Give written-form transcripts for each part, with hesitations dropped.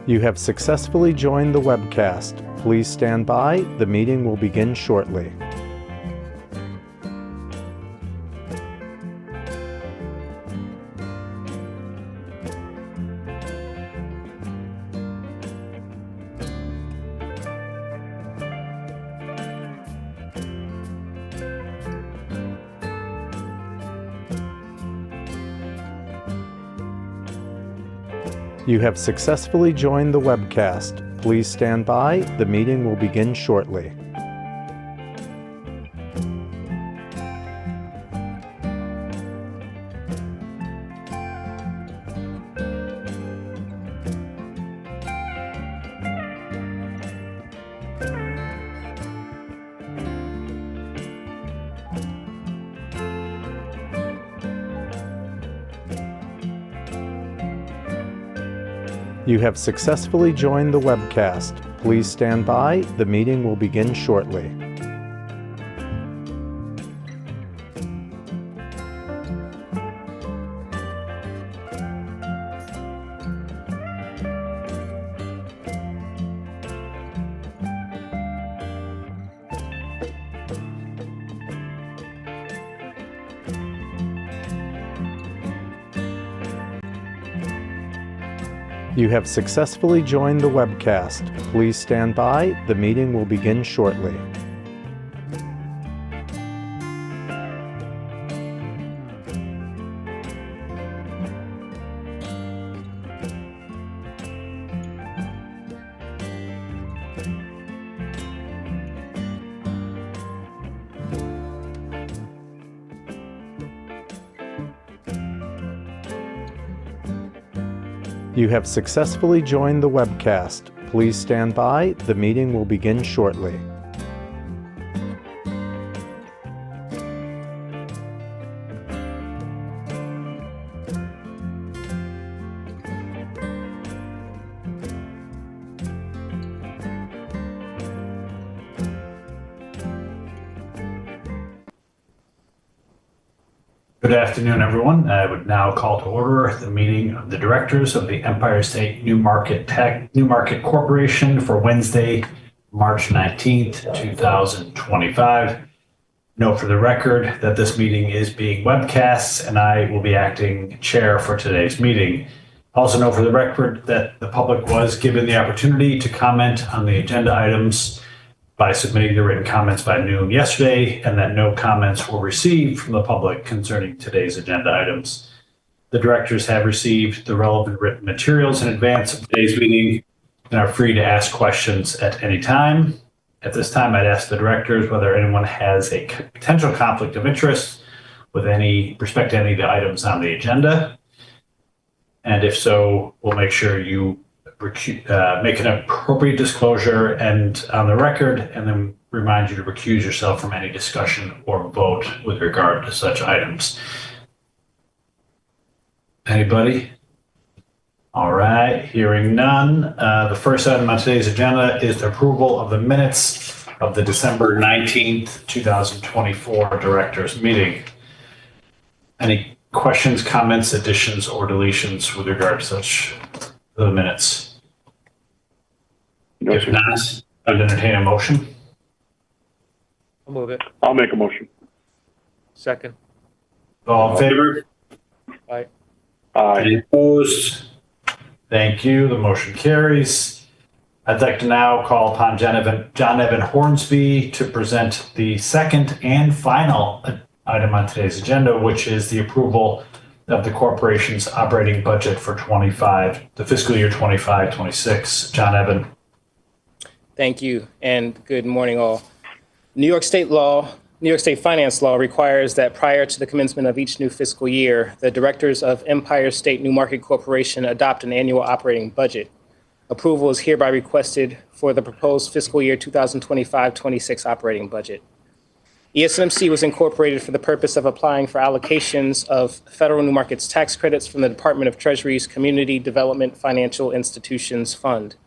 You have successfully joined the webcast. Please stand by. The meeting will begin shortly. You have successfully joined the webcast. Please stand by. The meeting will begin shortly. You have successfully joined the webcast. Please stand by. The meeting will begin shortly. You have successfully joined the webcast. Please stand by. The meeting will begin shortly. You have successfully joined the webcast. Please stand by. The meeting will begin shortly. Good afternoon, everyone. I would now call to order the meeting of the directors of the Empire State New Market Corporation for Wednesday, March 19th, 2025. Note for the record that this meeting is being webcast and I will be acting chair for today's meeting. Also note for the record that the public was given the opportunity to comment on the agenda items by submitting their written comments by noon yesterday, and that no comments were received from the public concerning today's agenda items. The directors have received the relevant written materials in advance of today's meeting and are free to ask questions at any time. At this time, I'd ask the directors whether anyone has a potential conflict of interest with respect to any of the items on the agenda. And if so, we'll make sure you make an appropriate disclosure and on the record, and then remind you to recuse yourself from any discussion or vote with regard to such items. Anybody? All right, hearing none. The first item on today's agenda is the approval of the minutes of the December 19th, 2024 directors meeting. Any questions, comments, additions, or deletions with regard to the minutes? No, if sir. not, I'd entertain a motion. I'll move it. I'll make a motion. Second. All in favor? Aye. Any Aye. opposed? Thank you. The motion carries. I'd like to now call upon John Evan Hornsby to present the second and final item on today's agenda, which is the approval of the corporation's operating budget for the fiscal year 25-26. John Evan. Thank you, and good morning, all. New York State finance law requires that prior to the commencement of each new fiscal year, the directors of Empire State New Market Corporation adopt an annual operating budget. Approval is hereby requested for the proposed fiscal year 2025-26 operating budget. ESNMC was incorporated for the purpose of applying for allocations of federal New Markets tax credits from the Department of Treasury's Community Development Financial Institutions Fund.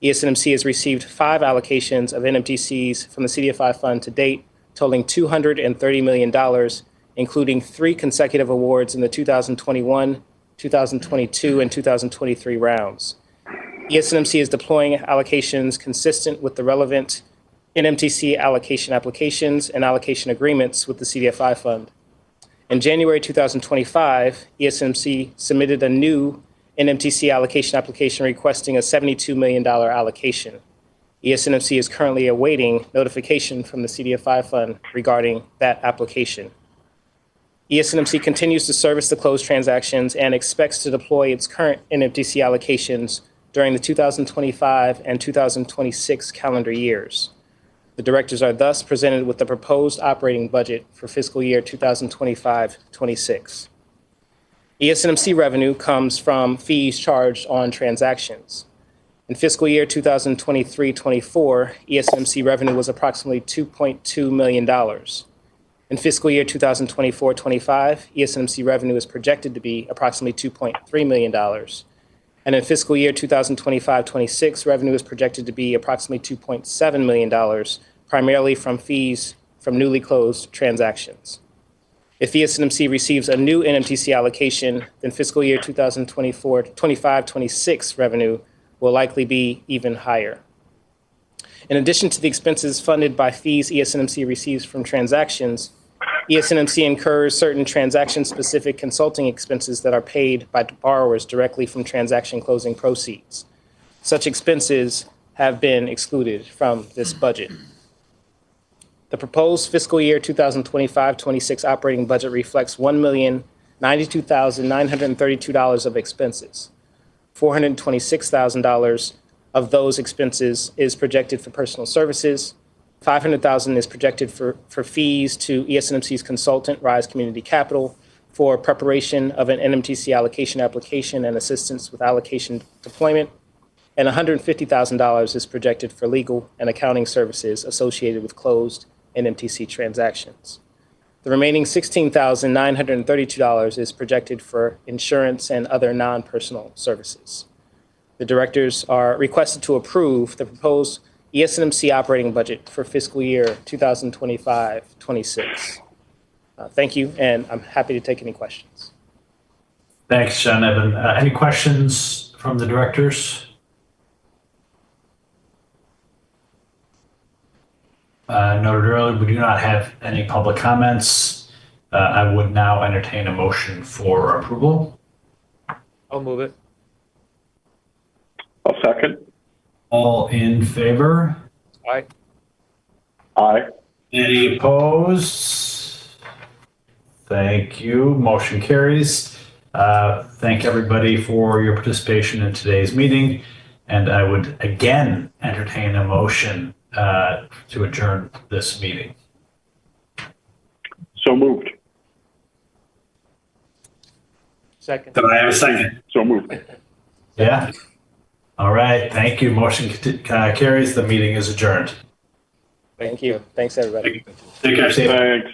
ESNMC has received 5 allocations of NMTCs from the CDFI fund to date, totaling $230 million, including 3 consecutive awards in the 2021, 2022, and 2023 rounds. ESNMC is deploying allocations consistent with the relevant NMTC allocation applications and allocation agreements with the CDFI fund. In January 2025, ESNMC submitted a new NMTC allocation application requesting a $72 million allocation. ESNMC is currently awaiting notification from the CDFI fund regarding that application. ESNMC continues to service the closed transactions and expects to deploy its current NMTC allocations during the 2025 and 2026 calendar years. The directors are thus presented with the proposed operating budget for fiscal year 2025-26. ESNMC revenue comes from fees charged on transactions. In fiscal year 2023-24, ESNMC revenue was approximately $2.2 million. In fiscal year 2024-25, ESNMC revenue is projected to be approximately $2.3 million. And in fiscal year 2025-26, revenue is projected to be approximately $2.7 million, primarily from fees from newly closed transactions. If ESNMC receives a new NMTC allocation, then fiscal year 2024-25-26 revenue will likely be even higher. In addition to the expenses funded by fees ESNMC receives from transactions, ESNMC incurs certain transaction-specific consulting expenses that are paid by borrowers directly from transaction closing proceeds. Such expenses have been excluded from this budget. The proposed fiscal year 2025-26 operating budget reflects $1,092,932 of expenses. $426,000 of those expenses is projected for personal services. $500,000 is projected for fees to ESNMC's consultant, Rise Community Capital, for preparation of an NMTC allocation application and assistance with allocation deployment. And $150,000 is projected for legal and accounting services associated with closed NMTC transactions. The remaining $16,932 is projected for insurance and other non-personal services. The directors are requested to approve the proposed ESNMC operating budget for fiscal year 2025-26. Thank you, and I'm happy to take any questions. Thanks, John Evan. Any questions from the directors? Noted earlier, we do not have any public comments. I would now entertain a motion for approval. I'll move it. I'll second. All in favor? Aye. Aye. Any opposed? Thank you. Motion carries. Thank everybody for your participation in today's meeting. And I would again entertain a motion to adjourn this meeting. So moved. Second. Did I have a second? So moved. Yeah. All right. Thank you. Motion carries. The meeting is adjourned. Thank you. Thanks, everybody. Take care, Steve. Thanks.